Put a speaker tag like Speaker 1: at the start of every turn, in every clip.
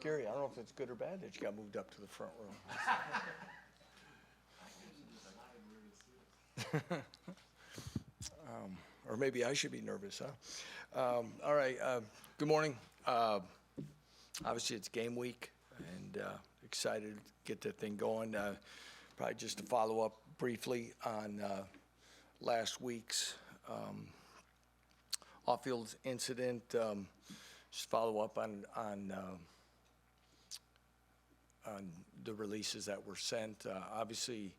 Speaker 1: Gary, I don't know if it's good or bad that you got moved up to the front row. Or maybe I should be nervous, huh? All right, good morning. Obviously, it's game week, and excited to get that thing going. Probably just to follow up briefly on last week's off-field incident. Just follow up on the releases that were sent. Obviously,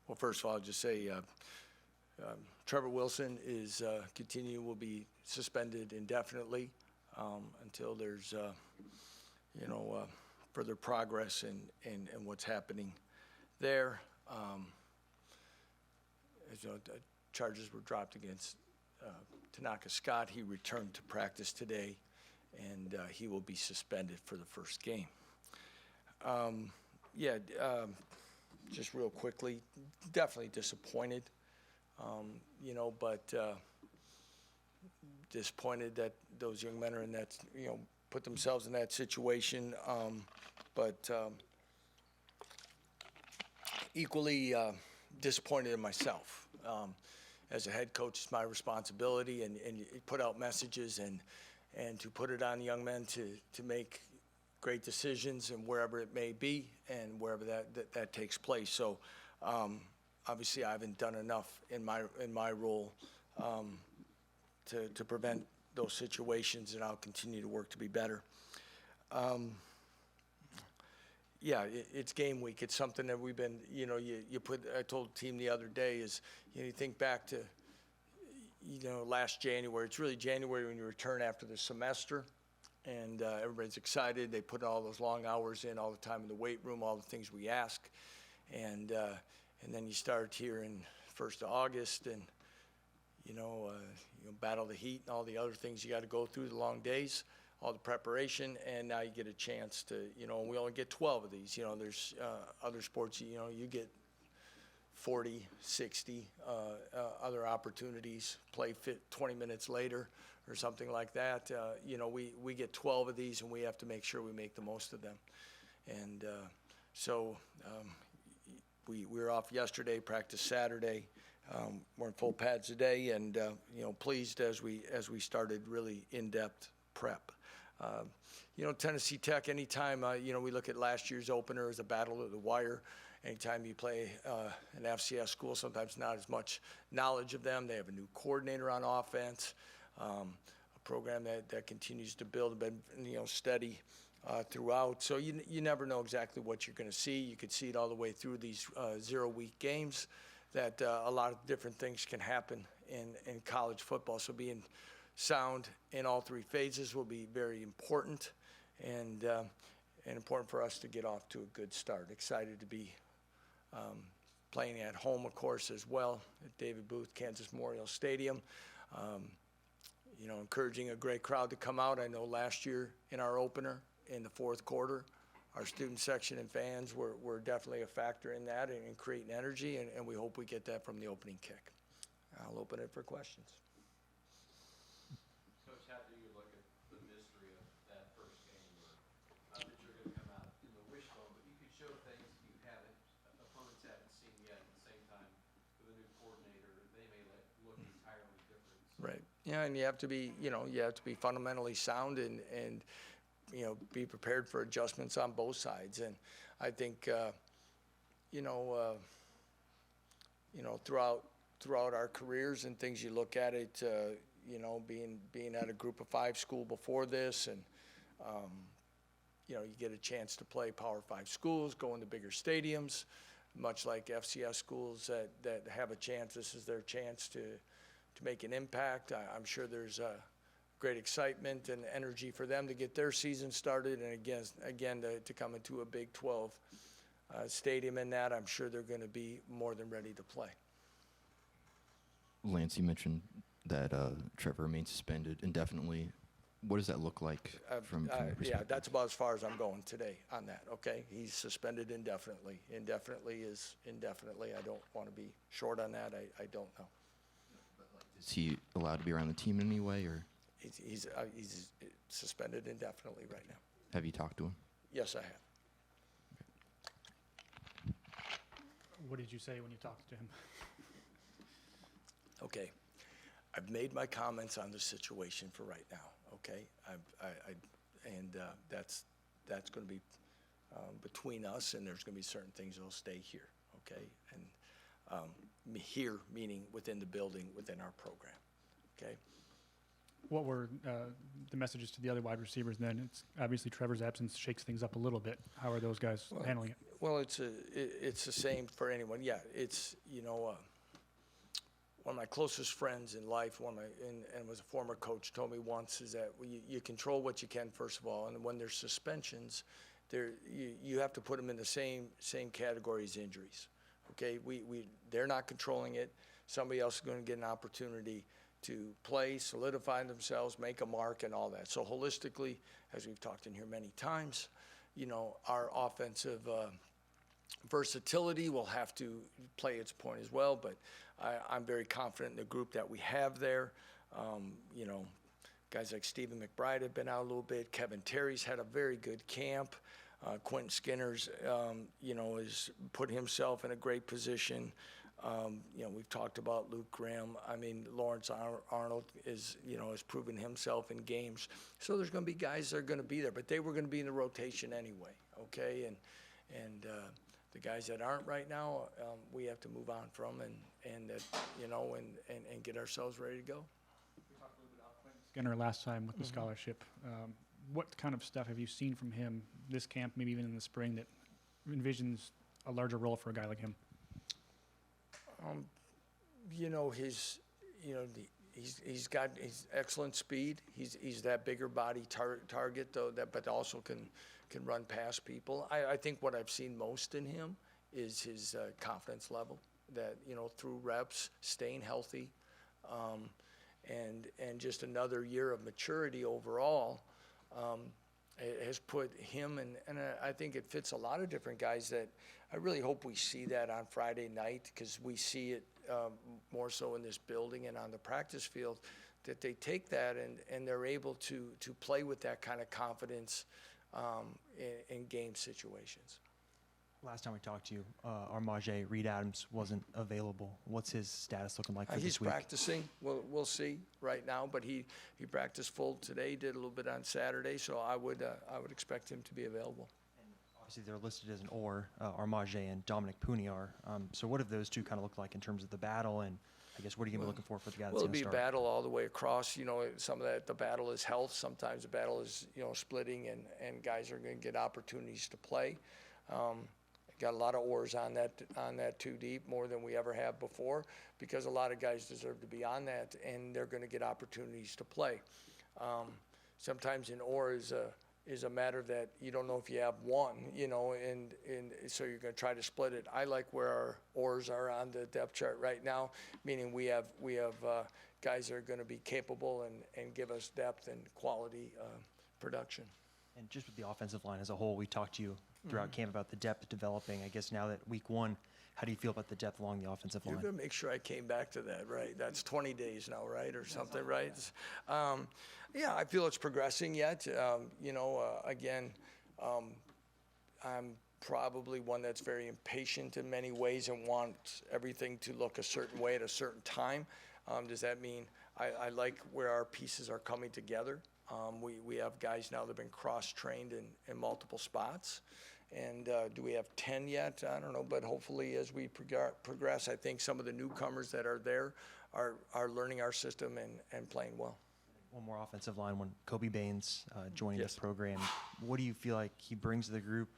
Speaker 1: well, first of all, I'll just say Trevor Wilson is will be suspended indefinitely until there's further progress in what's happening there. As you know, the charges were dropped against Tanaka Scott. He returned to practice today, and he will be suspended for the first game. Just real quickly, definitely disappointed, but disappointed that those young men are in that, put themselves in that situation, but equally disappointed in myself. As a head coach, it's my responsibility, and you put out messages and to put it on young men to make great decisions and wherever it may be and wherever that takes place. So obviously I haven't done enough in my role to prevent those situations, and I'll continue to work to be better. It's game week. It's something that we've been, I told the team the other day is, you think back to, last January. It's really January when you return after the semester, and everybody's excited. They put all those long hours in, all the time in the weight room, all the things we ask, and then you start here in 1st of August, and battle the heat and all the other things you got to go through, the long days, all the preparation, and now you get a chance to, we only get 12 of these. There's other sports, you get 40, 60 other opportunities, play 20 minutes later or something like that. We get 12 of these, and we have to make sure we make the most of them. And so we were off yesterday, practiced Saturday. We're in full pads today, and pleased as we started really in-depth prep. Tennessee Tech, anytime, we look at last year's opener as a battle of the wire. Anytime you play an FCS school, sometimes not as much knowledge of them. They have a new coordinator on offense, a program that continues to build, been steady throughout. So you never know exactly what you're going to see. You could see it all the way through these 0-week games, that a lot of different things can happen in college football. So being sound in all three phases will be very important, and important for us to get off to a good start. Excited to be playing at home, of course, as well, at David Booth, Kansas Memorial Stadium. Encouraging a great crowd to come out. I know last year in our opener in the 4th quarter, our student section and fans were definitely a factor in that and creating energy, and we hope we get that from the opening kick. I'll open it for questions.
Speaker 2: Coach, how do you look at the mystery of that first game? Not that you're going to come out in the wishbone, but you could show things opponents haven't seen yet. At the same time, with a new coordinator, they may look entirely different.
Speaker 1: Right. Yeah, and you have to be, fundamentally sound and be prepared for adjustments on both sides. And I think, throughout our careers and things, you look at it, being at a Group of 5 school before this, and you get a chance to play Power 5 schools, go into bigger stadiums, much like FCS schools that have a chance. This is their chance to make an impact. I'm sure there's great excitement and energy for them to get their season started, and again to come into a Big 12 stadium in that. I'm sure they're going to be more than ready to play.
Speaker 3: Lance, you mentioned that Trevor remains suspended indefinitely. What does that look like from your perspective?
Speaker 1: Yeah, that's about as far as I'm going today on that, okay? He's suspended indefinitely. Indefinitely is indefinitely. I don't want to be short on that. I don't know.
Speaker 3: Is he allowed to be around the team in any way, or?
Speaker 1: He's suspended indefinitely right now.
Speaker 3: Have you talked to him?
Speaker 1: Yes, I have.
Speaker 4: What did you say when you talked to him?
Speaker 1: Okay, I've made my comments on the situation for right now, okay? That's gonna be between us, and there's gonna be certain things that'll stay here, okay? And here, meaning within the building, within our program, okay?
Speaker 4: What were the messages to the other wide receivers then? It's obviously Trevor's absence shakes things up a little bit. How are those guys handling it?
Speaker 1: Well, it's the same for anyone, yeah. It's, one of my closest friends in life, and was a former coach, told me once is that you control what you can, first of all, and when there's suspensions, you have to put them in the same category as injuries. Okay, they're not controlling it. Somebody else is going to get an opportunity to play, solidify themselves, make a mark, and all that. So holistically, as we've talked in here many times, our offensive versatility will have to play its point as well. But I'm very confident in the group that we have there. Guys like Stephen McBride have been out a little bit. Kevin Terry's had a very good camp. Quentin Skinner's, has put himself in a great position. We've talked about Luke Graham. I mean, Lawrence Arnold has proven himself in games. So there's going to be guys that are going to be there, but they were going to be in the rotation anyway, okay? And the guys that aren't right now, we have to move on from and get ourselves ready to go.
Speaker 4: We talked a little bit about Quentin Skinner last time with the scholarship. What kind of stuff have you seen from him this camp, maybe even in the spring, that envisions a larger role for a guy like him?
Speaker 1: He's got excellent speed. He's that bigger body target though, but also can run past people. I think what I've seen most in him is his confidence level. That through reps, staying healthy, and just another year of maturity overall. It has put him and I think it fits a lot of different guys that I really hope we see that on Friday night, because we see it more so in this building and on the practice field, that they take that and they're able to play with that kind of confidence in game situations.
Speaker 5: Last time we talked to you, Armage Reed Adams wasn't available. What's his status looking like for
Speaker 1: He's
Speaker 5: this week?
Speaker 1: practicing. We'll see right now, but he practiced full today, did a little bit on Saturday, so I would expect him to be available.
Speaker 5: Obviously, they're listed as an or, Armage and Dominic Pooney are. So what do those two kind of look like in terms of the battle, and I guess what are you going to be looking for the guy that's
Speaker 1: Well, it'll
Speaker 5: going
Speaker 1: be
Speaker 5: to
Speaker 1: a
Speaker 5: start?
Speaker 1: battle all the way across. Some of that, the battle is health. Sometimes the battle is, splitting, and guys are going to get opportunities to play. Got a lot of oars on that two deep, more than we ever have before, because a lot of guys deserve to be on that, and they're going to get opportunities to play. Sometimes an oar is a matter that you don't know if you have one, and so you're going to try to split it. I like where our oars are on the depth chart right now, meaning we have guys that are going to be capable and give us depth and quality production.
Speaker 5: And just with the offensive line as a whole, we talked to you throughout camp about the depth developing. I guess now that week one, how do you feel about the depth along the offensive
Speaker 1: You're
Speaker 5: line?
Speaker 1: going to make sure I came back to that, right? That's 20 days now, right, or something, right? Yeah, I feel it's progressing yet. Again, I'm probably one that's very impatient in many ways and wants everything to look a certain way at a certain time. Does that mean I like where our pieces are coming together? We have guys now that have been cross-trained in multiple spots. And do we have 10 yet? I don't know, but hopefully as we progress, I think some of the newcomers that are there are learning our system and playing well.
Speaker 5: One more offensive line, when Kobe Baines joining
Speaker 1: Yes.
Speaker 5: the program, what do you feel like he brings to the group,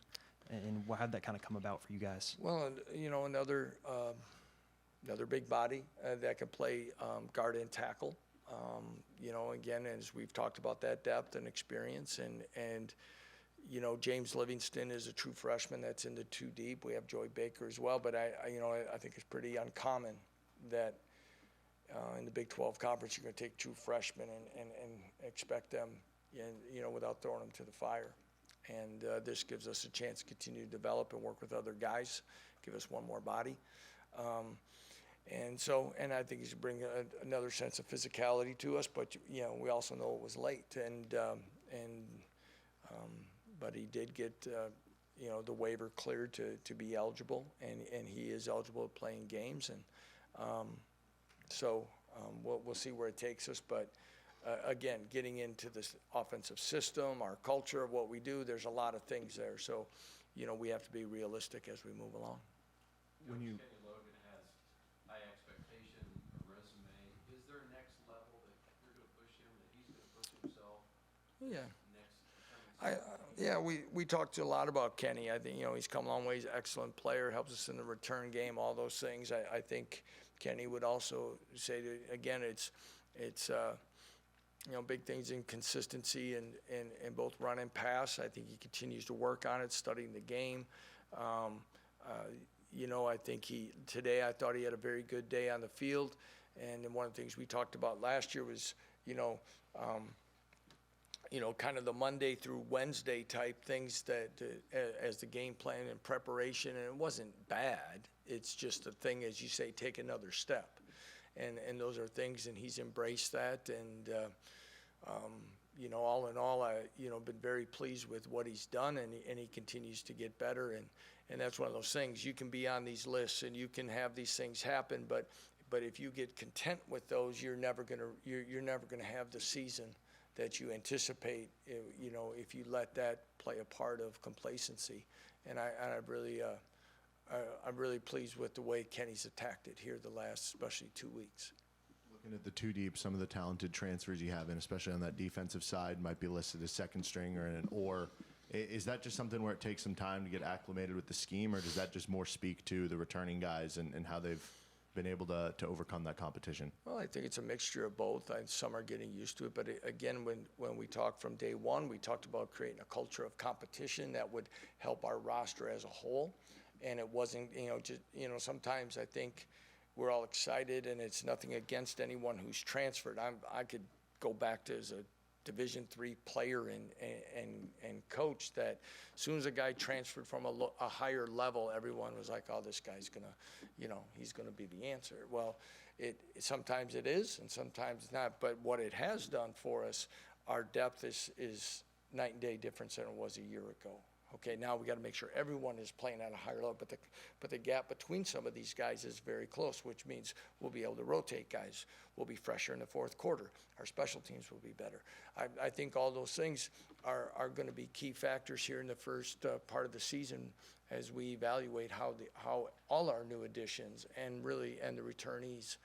Speaker 5: and how did that kind of come about for you guys?
Speaker 1: Well, another big body that can play guard and tackle. Again, as we've talked about that depth and experience, and James Livingston is a true freshman that's in the two deep. We have Joy Baker as well, but I think it's pretty uncommon that in the Big 12 conference you're going to take true freshmen and expect them, without throwing them to the fire. And this gives us a chance to continue to develop and work with other guys, give us one more body. And And so, and I think he's bringing another sense of physicality to us, but, you know, we also know it was late, but he did get, you know, the waiver cleared to be eligible, and he is eligible to playing games, and we'll see where it takes us, but again, getting into this offensive system, our culture of what we do, there's a lot of things there, so, you know, we have to be realistic as we move along.
Speaker 2: Coach Kenny Logan has high expectation, a resume. Is there a next level that you're going to push him, that he's going to push himself
Speaker 1: Yeah.
Speaker 2: next?
Speaker 1: Yeah, we talked a lot about Kenny. I think, you know, he's come a long ways, excellent player, helps us in the return game, all those things. I think Kenny would also say that, again, it's you know, big things in consistency and both run and pass. I think he continues to work on it, studying the game. You know, I think today I thought he had a very good day on the field. And then one of the things we talked about last year was, you know, kind of the Monday through Wednesday type things that as the game plan and preparation, and it wasn't bad. It's just a thing, as you say, take another step. And those are things, and he's embraced that. And, you know, all in all, been very pleased with what he's done, and he continues to get better. And that's one of those things. You can be on these lists, and you can have these things happen, but if you get content with those, you're never gonna have the season that you anticipate, you know, if you let that play a part of complacency. And I'm really pleased with the way Kenny's attacked it here the last, especially 2 weeks.
Speaker 6: Looking at the two deep, some of the talented transfers you have, and especially on that defensive side, might be listed as second string or an or. Is that just something where it takes some time to get acclimated with the scheme, or does that just more speak to the returning guys and how they've been able to overcome that competition?
Speaker 1: Well, I think it's a mixture of both. Some are getting used to it, but again, when we talked from day one, we talked about creating a culture of competition that would help our roster as a whole. And it wasn't, you know, just, you know, sometimes I think we're all excited, and it's nothing against anyone who's transferred. I could go back to as a Division III player and coach that as soon as a guy transferred from a higher level, everyone was like, oh, this guy's gonna, you know, he's gonna be the answer. Well, sometimes it is, and sometimes it's not. But what it has done for us, our depth is night and day difference than it was a year ago. Okay, now we got to make sure everyone is playing at a higher level, but the gap between some of these guys is very close, which means we'll be able to rotate guys. We'll be fresher in the fourth quarter. Our special teams will be better. I think all those things are going to be key factors here in the first part of the season as we evaluate how all our new additions and the returnees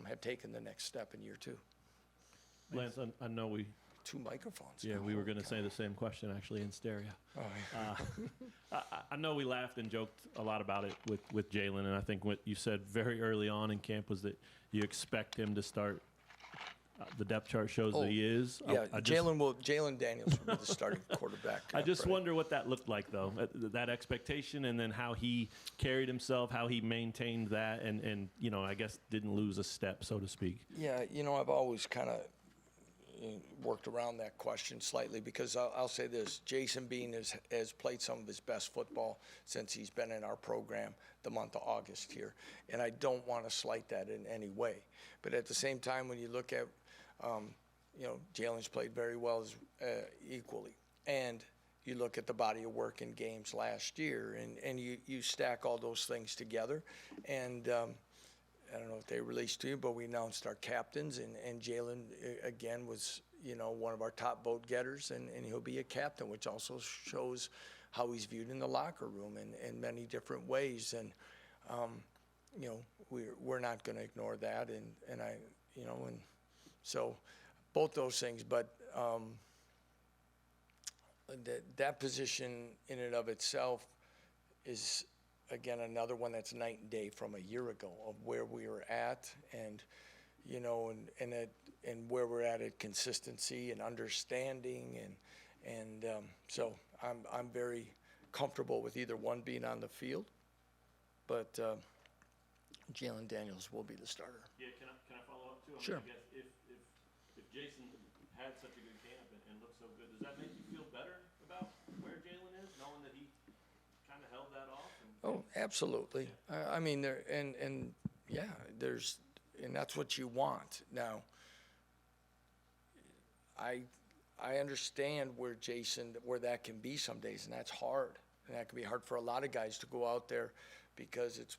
Speaker 1: have taken the next step in year two.
Speaker 7: Lance, I know we.
Speaker 1: 2 microphones.
Speaker 7: Yeah, we were going to say the same question actually in stereo.
Speaker 1: Oh, yeah.
Speaker 7: I know we laughed and joked a lot about it with Jalen, and I think what you said very early on in camp was that you expect him to start. The depth chart shows that he is.
Speaker 1: Yeah, Jalen Daniels will be the starting quarterback.
Speaker 7: I just wonder what that looked like, though, that expectation, and then how he carried himself, how he maintained that, and you know, I guess didn't lose a step, so to speak.
Speaker 1: Yeah, you know, I've always kind of worked around that question slightly, because I'll say this: Jason Bean has played some of his best football since he's been in our program the month of August here, and I don't want to slight that in any way. But at the same time, when you look at, you know, Jalen's played very well equally, and you look at the body of work in games last year, and you stack all those things together, and I don't know if they released to you, but we announced our captains, and Jalen, again, was, you know, one of our top vote getters, and he'll be a captain, which also shows how he's viewed in the locker room in many different ways. And, you know, we're not going to ignore that, and I, you know, and so both those things. But that position in and of itself is, again, another one that's night and day from a year ago of where we were at, and, you know, and where we're at consistency and understanding, and so I'm very comfortable with either one being on the field, but Jalen Daniels will be the starter.
Speaker 7: Yeah, can I follow up too?
Speaker 1: Sure.
Speaker 7: I guess if Jason had such a good camp and looked so good, does that make you feel better about where Jalen is, knowing that he kind of held that off?
Speaker 1: Oh, absolutely. I mean, yeah, and that's what you want. Now, I understand where that can be some days, and that's hard. And that can be hard for a lot of guys to go out there because it's,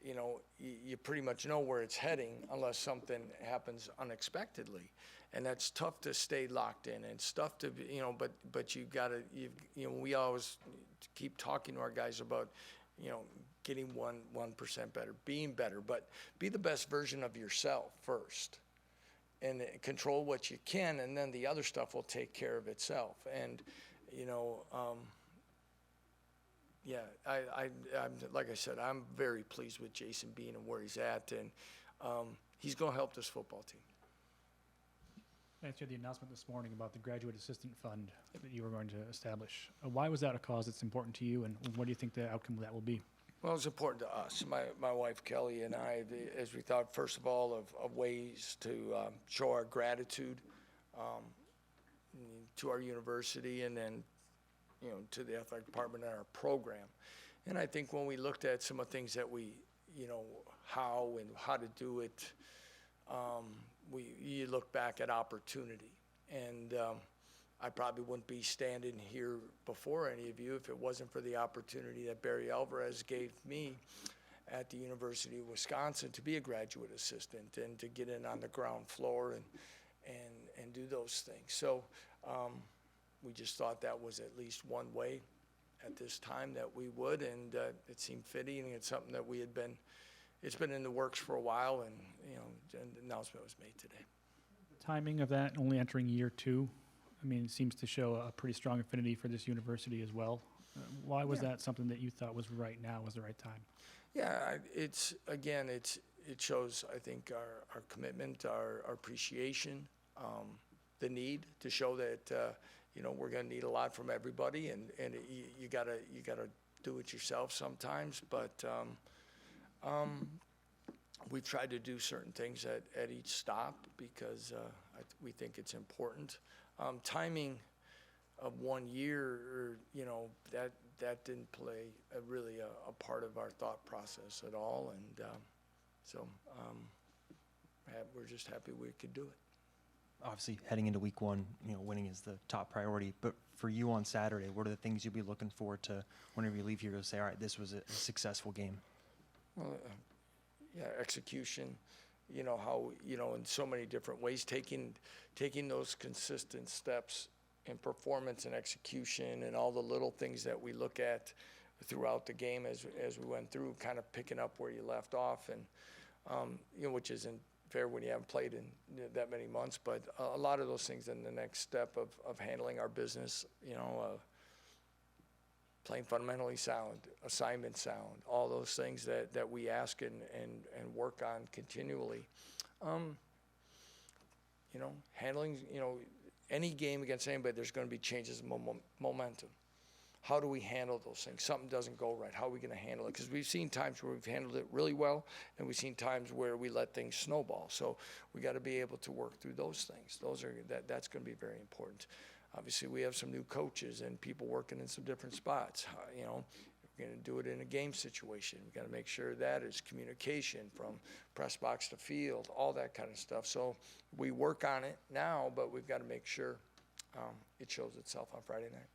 Speaker 1: you pretty much know where it's heading unless something happens unexpectedly. And that's tough to stay locked in and stuff to, but you gotta, we always keep talking to our guys about, getting 1% better, being better, but be the best version of yourself first and control what you can, and then the other stuff will take care of itself. And, I'm like I said, I'm very pleased with Jason being and where he's at, and he's going to help this football team.
Speaker 4: Lance, you had the announcement this morning about the Graduate Assistant Fund that you were going to establish. Why was that a cause that's important to you, and what do you think the outcome of that will be?
Speaker 1: Well, it's important to us, my wife Kelly and I, as we thought, first of all, of ways to show our gratitude to our university, and then, to the athletic department and our program. And I think when we looked at some of the things that we, how to do it, you look back at opportunity. And I probably wouldn't be standing here before any of you if it wasn't for the opportunity that Barry Alvarez gave me at the University of Wisconsin to be a graduate assistant and to get in on the ground floor and do those things. So we just thought that was at least one way at this time that we would, and it seemed fitting, and it's something that it's been in the works for a while, and and the announcement was made today.
Speaker 4: The timing of that, only entering year 2, it seems to show a pretty strong affinity for this university as well. Why was that something that you thought was right now, was the right time?
Speaker 1: Yeah, it shows, I think, our commitment, our appreciation, the need to show that we're going to need a lot from everybody, and you gotta do it yourself sometimes. But we've tried to do certain things at each stop because we think it's important. Timing of 1 year, that didn't play really a part of our thought process at all, and so we're just happy we could do it.
Speaker 5: Obviously, heading into week 1, winning is the top priority. But for you on Saturday, what are the things you'll be looking forward to whenever you leave here to say, all right, this was a successful game?
Speaker 1: Well, execution, how, in so many different ways, taking those consistent steps in performance and execution and all the little things that we look at throughout the game as we went through, kind of picking up where you left off, and, which isn't fair when you haven't played in that many months, but a lot of those things in the next step of handling our business, playing fundamentally sound, assignment sound, all those things that we ask and work on continually. Handling, any game against anybody, there's going to be changes in momentum. How do we handle those things? Something doesn't go right. How are we going to handle it? Because we've seen times where we've handled it really well, and we've seen times where we let things snowball. So we got to be able to work through those things. That's going to be very important. Obviously, we have some new coaches and people working in some different spots. We're going to do it in a game situation. We got to make sure that is communication from press box to field, all that kind of stuff. So we work on it now, but we've got to make sure it shows itself on Friday night.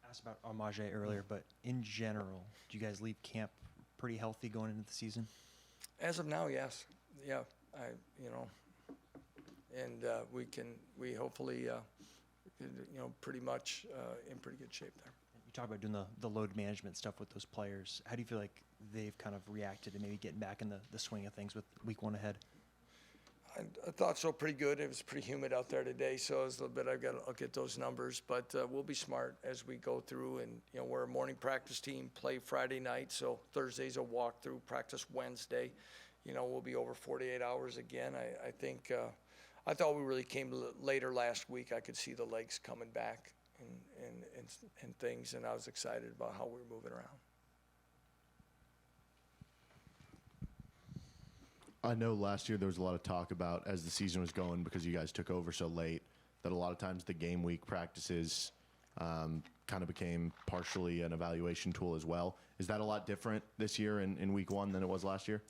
Speaker 5: I asked about Amage earlier, but in general, do you guys leave camp pretty healthy going into the season?
Speaker 1: As of now, yes. Yeah, and we hopefully, pretty much in pretty good shape there.
Speaker 5: You talk about doing the load management stuff with those players. How do you feel like they've kind of reacted to maybe getting back in the swing of things with week 1 ahead?
Speaker 1: I thought so, pretty good. It was pretty humid out there today, so it's a little bit, I'll get those numbers, but we'll be smart as we go through, and we're a morning practice team, play Friday night, so Thursday's a walkthrough, practice Wednesday. We'll be over 48 hours again. I think, I thought we really came later last week. I could see the legs coming back and things, and I was excited about how we were moving around.
Speaker 6: I know last year there was a lot of talk about, as the season was going, because you guys took over so late, that a lot of times the game week practices kind of became partially an evaluation tool as well. Is that a lot different this year in week one than it was last year?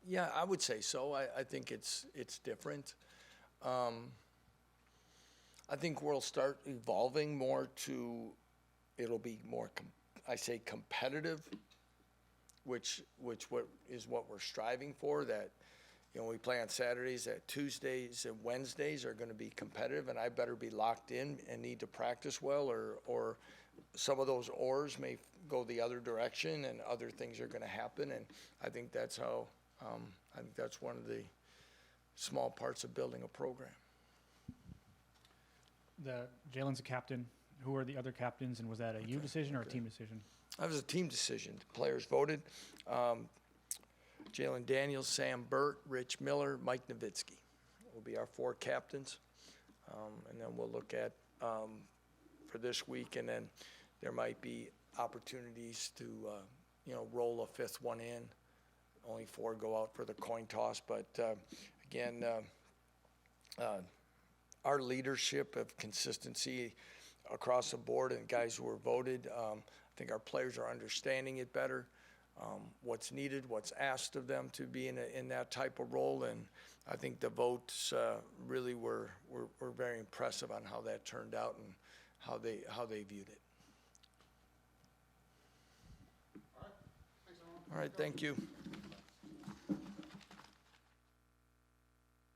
Speaker 1: Yeah, I would say so. I think it's different. I think we'll start evolving more to, it'll be more, I say competitive, which what we're striving for, that, you know, we play on Saturdays, that Tuesdays and Wednesdays are gonna be competitive, and I better be locked in and need to practice well, or some of those oars may go the other direction and other things are gonna happen, and I think that's how, I think that's one of the small parts of building a program.
Speaker 4: Jalen's a captain. Who are the other captains, and was that a you decision or a team decision?
Speaker 1: That was a team decision. The players voted. Jalen Daniels, Sam Burt, Rich Miller, Mike Nowitzki will be our 4 captains. And then we'll look at for this week, and then there might be opportunities to, you know, roll a 5th one in. Only 4 go out for the coin toss, but again, our leadership of consistency across the board and guys who were voted, I think our players are understanding it better, what's needed, what's asked of them to be in that type of role, and I think the votes really were very impressive on how that turned out and how they viewed it. All right, thank you.